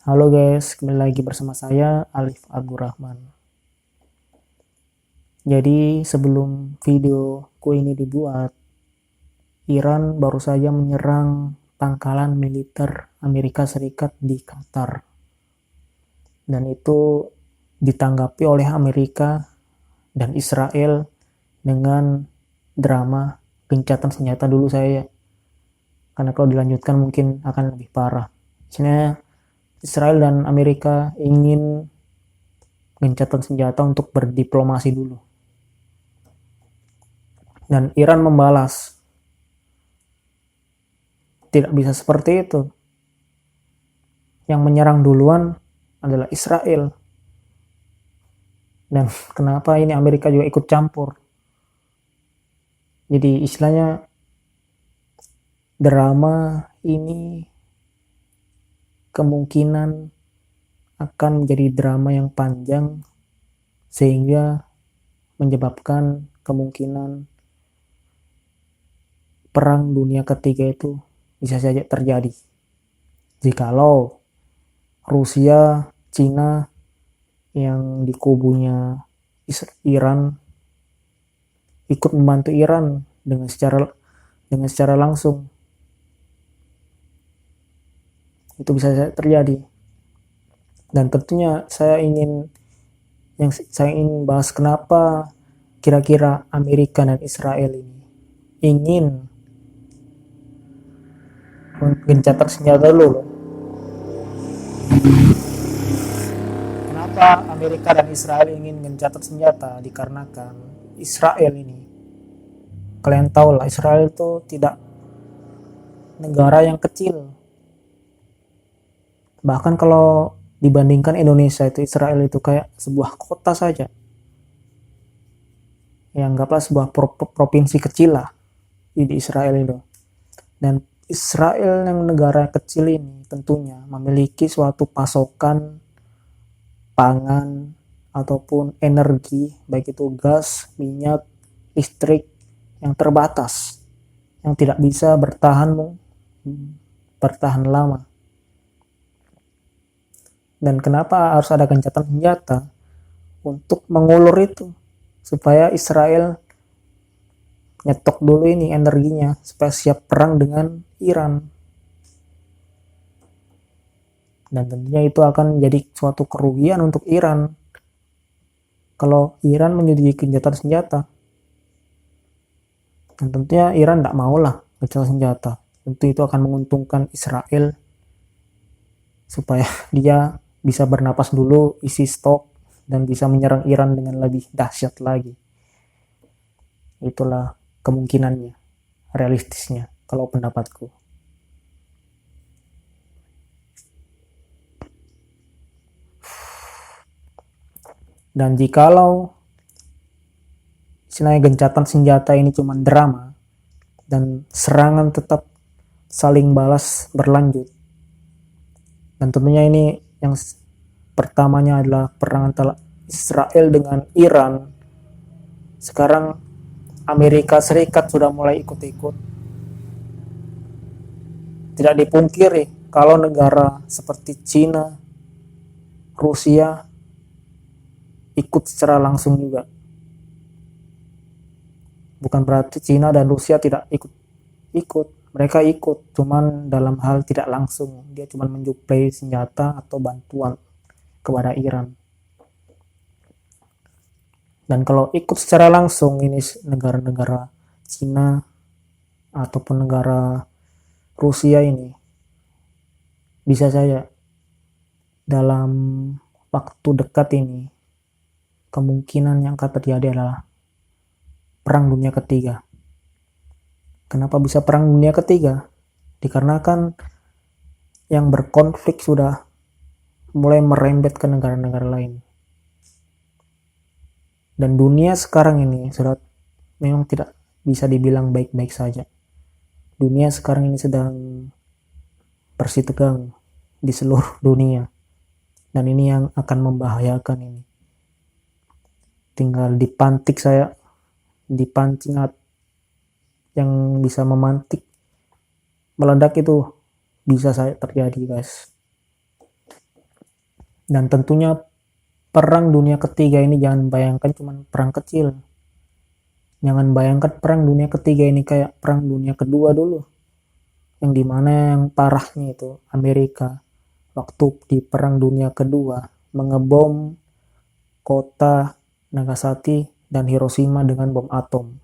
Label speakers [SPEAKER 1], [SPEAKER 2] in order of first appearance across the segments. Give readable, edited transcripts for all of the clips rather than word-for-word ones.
[SPEAKER 1] Halo guys, kembali lagi bersama saya Alif Abdurrahman. Jadi sebelum videoku ini dibuat, Iran baru saja menyerang pangkalan militer Amerika Serikat di Qatar. Dan itu ditanggapi oleh Amerika dan Israel dengan drama gencatan senjata dulu saya. Karena kalau dilanjutkan mungkin akan lebih parah. Sebenarnya Israel dan Amerika ingin gencatan senjata untuk berdiplomasi dulu. Dan Iran membalas, tidak bisa seperti itu. Yang menyerang duluan adalah Israel. Dan kenapa ini Amerika juga ikut campur. Jadi istilahnya drama ini kemungkinan akan menjadi drama yang panjang sehingga menyebabkan kemungkinan perang dunia ketiga itu bisa saja terjadi. Jikalau Rusia, Cina yang di kubunya Iran ikut membantu Iran dengan secara langsung, itu bisa terjadi. Dan tentunya saya ingin bahas kenapa kira-kira Amerika dan Israel ini ingin gencatan senjata dulu. Kenapa Amerika dan Israel ingin gencatan senjata? Dikarenakan Israel ini, kalian tahu lah, Israel itu tidak negara yang kecil. Bahkan kalau dibandingkan Indonesia, itu Israel itu kayak sebuah kota saja. Ya anggaplah sebuah provinsi kecil lah di Israel itu. Dan Israel yang negara kecil ini tentunya memiliki suatu pasokan pangan ataupun energi, baik itu gas, minyak, listrik yang terbatas, yang tidak bisa bertahan lama. Dan kenapa harus ada gencatan senjata? Untuk mengulur itu, supaya Israel nyetok dulu ini energinya supaya siap perang dengan Iran. Dan tentunya itu akan menjadi suatu kerugian untuk Iran kalau Iran menyetujui gencatan senjata. Dan tentunya Iran tidak maulah gencatan senjata. Tentu itu akan menguntungkan Israel supaya dia bisa bernapas dulu, isi stok, dan bisa menyerang Iran dengan lebih dahsyat lagi. Itulah kemungkinannya, realistisnya kalau pendapatku. Dan jikalau istilahnya gencatan senjata ini cuma drama dan serangan tetap saling balas berlanjut, dan tentunya ini yang pertamanya adalah perang antara Israel dengan Iran. Sekarang Amerika Serikat sudah mulai ikut-ikut. Tidak dipungkiri kalau negara seperti Cina, Rusia ikut secara langsung juga. Bukan berarti Cina dan Rusia tidak ikut. Mereka ikut, cuman dalam hal tidak langsung. Dia cuma mensuplai senjata atau bantuan kepada Iran. Dan kalau ikut secara langsung, ini negara-negara Cina ataupun negara Rusia ini, bisa saja dalam waktu dekat ini kemungkinan yang akan terjadi adalah perang dunia ketiga. Kenapa bisa perang dunia ketiga? Dikarenakan yang berkonflik sudah mulai merembet ke negara-negara lain. Dan dunia sekarang ini sudah memang tidak bisa dibilang baik-baik saja. Dunia sekarang ini sedang bersitegang di seluruh dunia. Dan ini yang akan membahayakan ini. Tinggal dipancing yang bisa meledak itu bisa saya terjadi, guys. Dan tentunya perang dunia ketiga ini jangan bayangkan cuma perang kecil. Jangan bayangkan perang dunia ketiga ini kayak perang dunia kedua dulu. Yang dimana yang parahnya itu Amerika waktu di perang dunia kedua mengebom kota Nagasaki dan Hiroshima dengan bom atom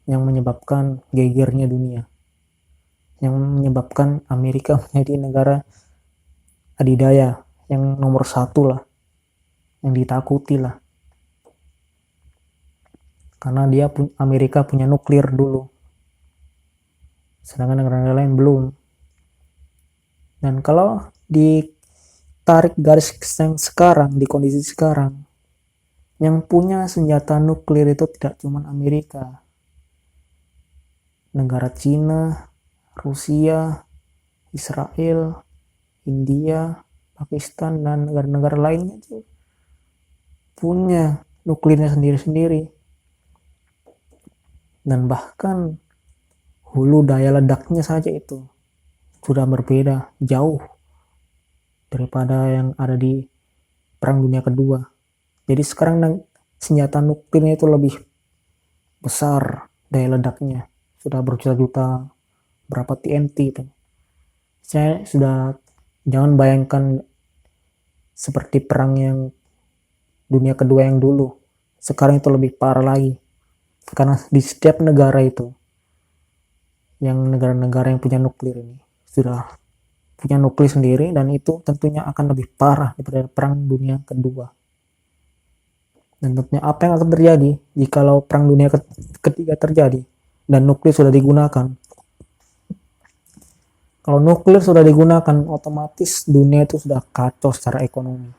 [SPEAKER 1] yang menyebabkan gegernya dunia, yang menyebabkan Amerika menjadi negara adidaya yang nomor satu lah, yang ditakuti lah, karena Amerika punya nuklir dulu, sedangkan negara lain belum. Dan kalau ditarik garis yang sekarang, di kondisi sekarang, yang punya senjata nuklir itu tidak cuma Amerika, negara Cina, Rusia, Israel, India, Pakistan, dan negara-negara lainnya itu punya nuklirnya sendiri-sendiri. Dan bahkan hulu daya ledaknya saja itu sudah berbeda jauh daripada yang ada di Perang Dunia Kedua. Jadi sekarang senjata nuklirnya itu lebih besar daya ledaknya. Sudah berjuta-juta, berapa TNT itu. Saya sudah, jangan bayangkan seperti perang yang dunia kedua yang dulu. Sekarang itu lebih parah lagi. Karena di setiap negara itu, yang negara-negara yang punya nuklir ini, sudah punya nuklir sendiri, dan itu tentunya akan lebih parah daripada perang dunia kedua. Dan tentunya apa yang akan terjadi jikalau perang dunia ketiga terjadi dan nuklir sudah digunakan. Kalau nuklir sudah digunakan, otomatis dunia itu sudah kacau secara ekonomi.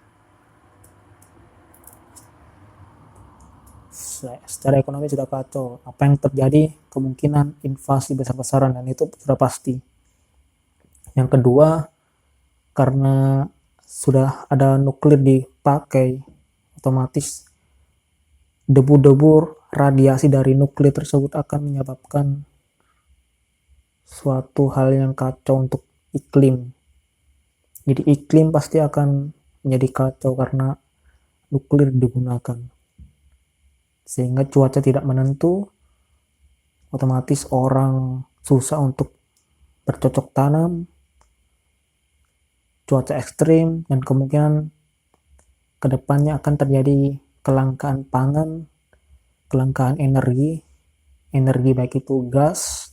[SPEAKER 1] Secara ekonomi sudah kacau. Apa yang terjadi? Kemungkinan invasi besar-besaran, dan itu sudah pasti. Yang kedua, karena sudah ada nuklir dipakai, otomatis debu-debu radiasi dari nuklir tersebut akan menyebabkan suatu hal yang kacau untuk iklim. Jadi iklim pasti akan menjadi kacau karena nuklir digunakan. Sehingga cuaca tidak menentu, otomatis orang susah untuk bercocok tanam, cuaca ekstrim, dan kemungkinan kedepannya akan terjadi kelangkaan pangan, kelangkaan energi baik itu gas,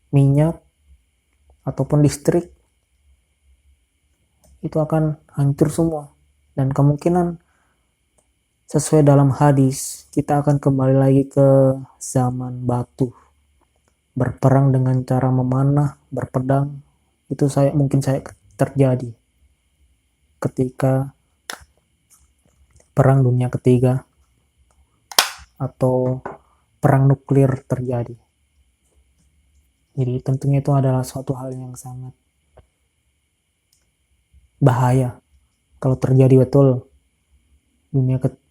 [SPEAKER 1] minyak, ataupun listrik, itu akan hancur semua. Dan kemungkinan sesuai dalam hadis, kita akan kembali lagi ke zaman batu, berperang dengan cara memanah, berpedang. Itu mungkin terjadi ketika perang dunia ketiga atau perang nuklir terjadi. Jadi tentunya itu adalah suatu hal yang sangat bahaya kalau terjadi betul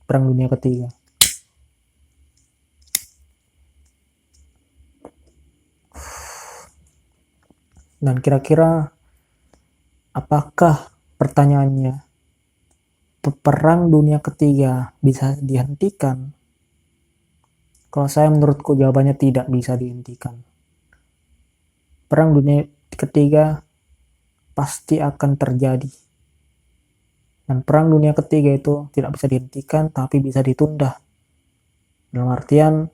[SPEAKER 1] perang dunia ketiga. Dan kira-kira apakah, pertanyaannya, perang dunia ketiga bisa dihentikan? Kalau saya, menurutku jawabannya tidak bisa dihentikan. Perang dunia ketiga pasti akan terjadi. Dan perang dunia ketiga itu tidak bisa dihentikan, tapi bisa ditunda. Dalam artian,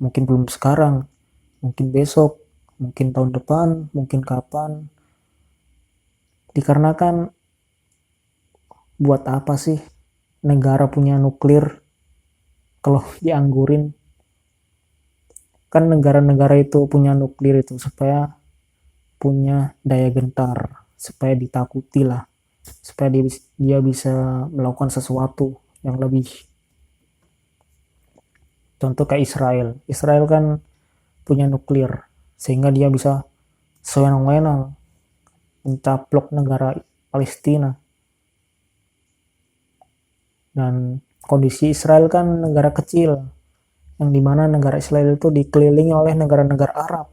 [SPEAKER 1] mungkin belum sekarang, mungkin besok, mungkin tahun depan, mungkin kapan. Dikarenakan, buat apa sih negara punya nuklir kalau dianggurin? Kan negara-negara itu punya nuklir itu supaya punya daya gentar, supaya ditakuti lah, supaya dia bisa melakukan sesuatu yang lebih. Contoh kayak Israel kan punya nuklir, sehingga dia bisa sewenang-wenang mencaplok negara Palestina. Dan kondisi Israel kan negara kecil, yang dimana negara Israel itu dikelilingi oleh negara-negara Arab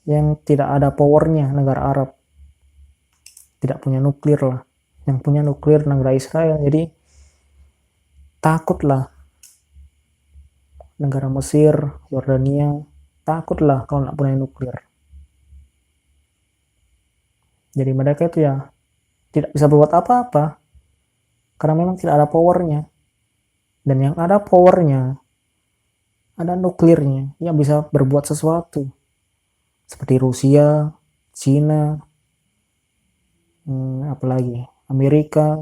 [SPEAKER 1] yang tidak ada powernya. Negara Arab tidak punya nuklir lah. Yang punya nuklir negara Israel. Jadi takutlah negara Mesir, Yordania, takutlah kalau nggak punya nuklir. Jadi mereka itu ya tidak bisa berbuat apa-apa karena memang tidak ada powernya. Dan yang ada powernya, ada nuklirnya yang bisa berbuat sesuatu. Seperti Rusia, Cina, apalagi Amerika.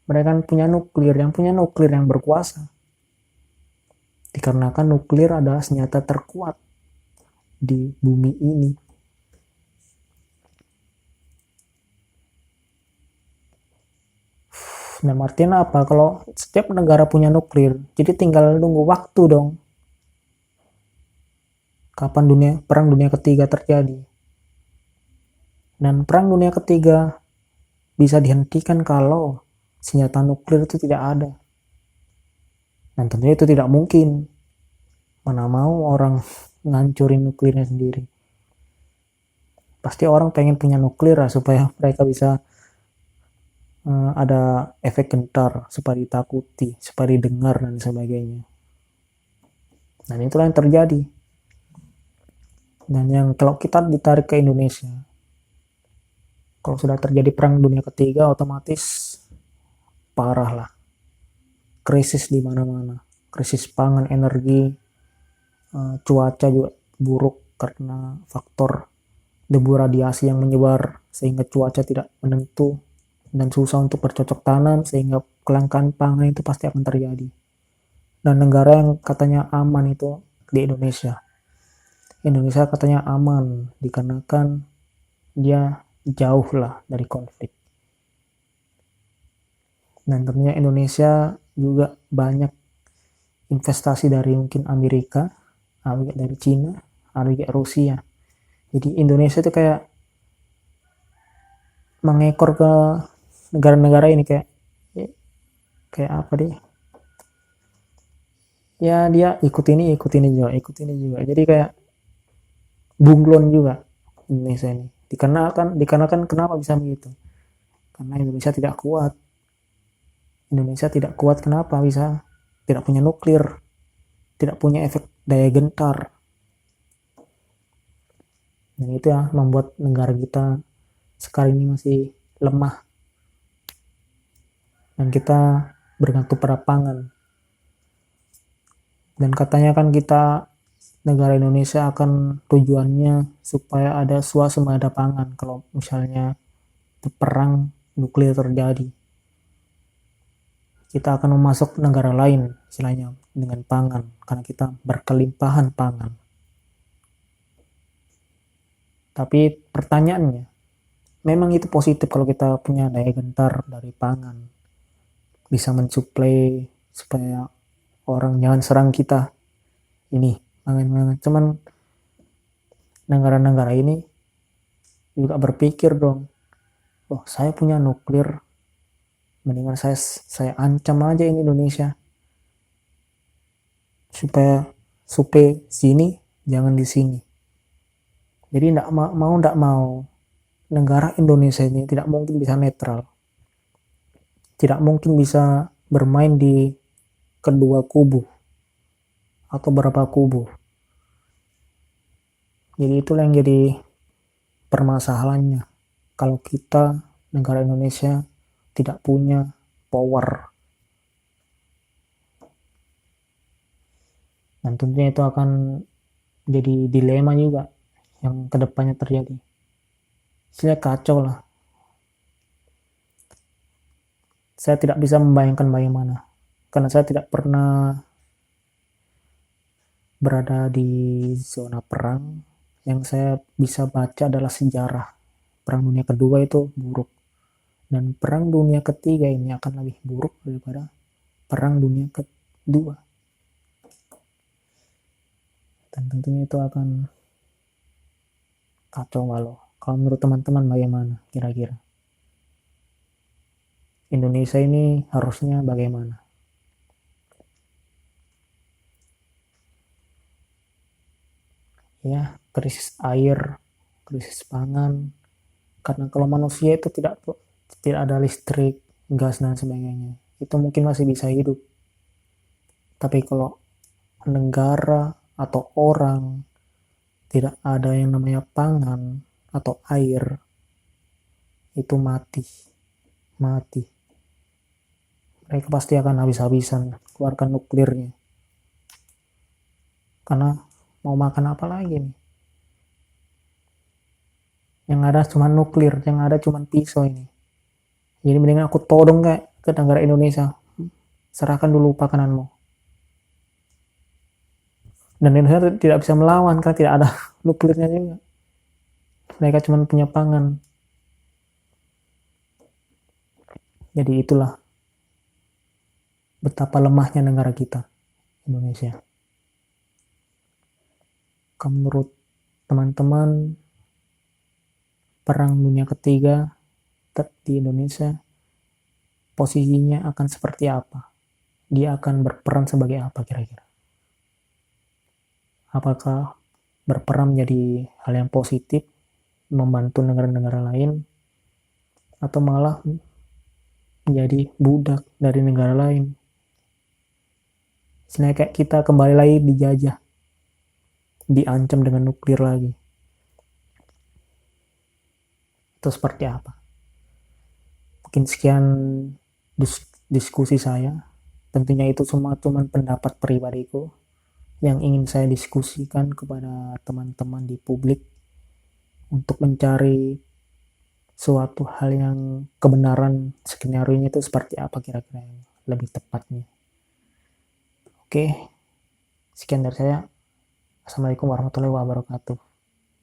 [SPEAKER 1] Mereka kan punya nuklir, yang berkuasa. Dikarenakan nuklir adalah senjata terkuat di bumi ini. Nah, artinya apa? Kalau setiap negara punya nuklir, jadi tinggal nunggu waktu dong. Kapan perang dunia ketiga terjadi? Dan perang dunia ketiga bisa dihentikan kalau senjata nuklir itu tidak ada. Dan tentunya itu tidak mungkin. Mana mau orang ngancurin nuklirnya sendiri. Pasti orang pengen punya nuklir lah supaya mereka bisa ada efek gentar, supaya ditakuti, supaya didengar dan sebagainya. Dan itulah yang terjadi. Dan yang kalau kita ditarik ke Indonesia, kalau sudah terjadi perang dunia ketiga, otomatis parah lah. Krisis di mana-mana. Krisis pangan, energi, cuaca juga buruk karena faktor debu radiasi yang menyebar sehingga cuaca tidak menentu dan susah untuk bercocok tanam sehingga kelangkaan pangan itu pasti akan terjadi. Dan negara yang katanya aman itu di Indonesia. Indonesia katanya aman dikarenakan dia jauh lah dari konflik. Dan tentunya Indonesia juga banyak investasi dari mungkin Amerika, dari Cina, dari Rusia. Jadi Indonesia itu kayak mengekor ke negara-negara ini kayak apa deh? Ya dia ikut ini juga. Jadi kayak bunglon juga Indonesia ini. Dikarenakan kenapa bisa begitu? Karena Indonesia tidak kuat. Kenapa bisa tidak punya nuklir, tidak punya efek daya gentar. Dan itu ya membuat negara kita sekarang ini masih lemah. Dan kita bergantung pada pangan. Dan katanya kan kita negara Indonesia akan tujuannya supaya ada swasembada pangan kalau misalnya perang nuklir terjadi. Kita akan memasok negara lain istilahnya dengan pangan karena kita berkelimpahan pangan. Tapi pertanyaannya, memang itu positif kalau kita punya daya gentar dari pangan. Bisa mensuplai supaya orang jangan serang kita. Ini, pangan. Cuman negara-negara ini juga berpikir dong, oh saya punya nuklir, mendingan saya ancam aja ini Indonesia. Supaya sini, jangan di sini. Jadi tidak mau negara Indonesia ini tidak mungkin bisa netral, tidak mungkin bisa bermain di kedua kubu atau berapa kubu. Jadi itulah yang jadi permasalahannya kalau kita negara Indonesia tidak punya power. Dan tentunya itu akan jadi dilema juga yang kedepannya terjadi. Saya kacau lah. Saya tidak bisa membayangkan bagaimana. Karena saya tidak pernah berada di zona perang. Yang saya bisa baca adalah sejarah. Perang Dunia Kedua itu buruk. Dan Perang Dunia Ketiga ini akan lebih buruk daripada Perang Dunia Kedua. Dan tentunya itu akan kacau walau. Kalau menurut teman-teman bagaimana kira-kira? Indonesia ini harusnya bagaimana? Ya, krisis air, krisis pangan, Karena kalau manusia itu tidak ada listrik, gas dan sebagainya, itu mungkin masih bisa hidup. Tapi kalau negara atau orang tidak ada yang namanya pangan atau air, itu mati. Mereka pasti akan habis-habisan keluarkan nuklirnya. Karena mau makan apa lagi nih? Yang ada cuma nuklir, yang ada cuma pisau ini. Jadi mendingan aku todong kayak ke negara Indonesia. Serahkan dulu pakananmu. Dan Indonesia tidak bisa melawan karena tidak ada nuklirnya juga. Mereka cuma punya pangan. Jadi itulah betapa lemahnya negara kita, Indonesia. Kalau menurut teman-teman, perang dunia ketiga di Indonesia posisinya akan seperti apa? Dia akan berperan sebagai apa kira-kira? Apakah berperan menjadi hal yang positif, membantu negara-negara lain, atau malah menjadi budak dari negara lain? Sebenarnya kayak kita kembali lagi dijajah, diancam dengan nuklir lagi. Itu seperti apa? Mungkin sekian diskusi saya. Tentunya itu semua cuma pendapat pribadiku yang ingin saya diskusikan kepada teman-teman di publik untuk mencari suatu hal yang kebenaran skenario-nya itu seperti apa kira-kira yang lebih tepatnya. Oke, sekian dari saya. Assalamualaikum warahmatullahi wabarakatuh.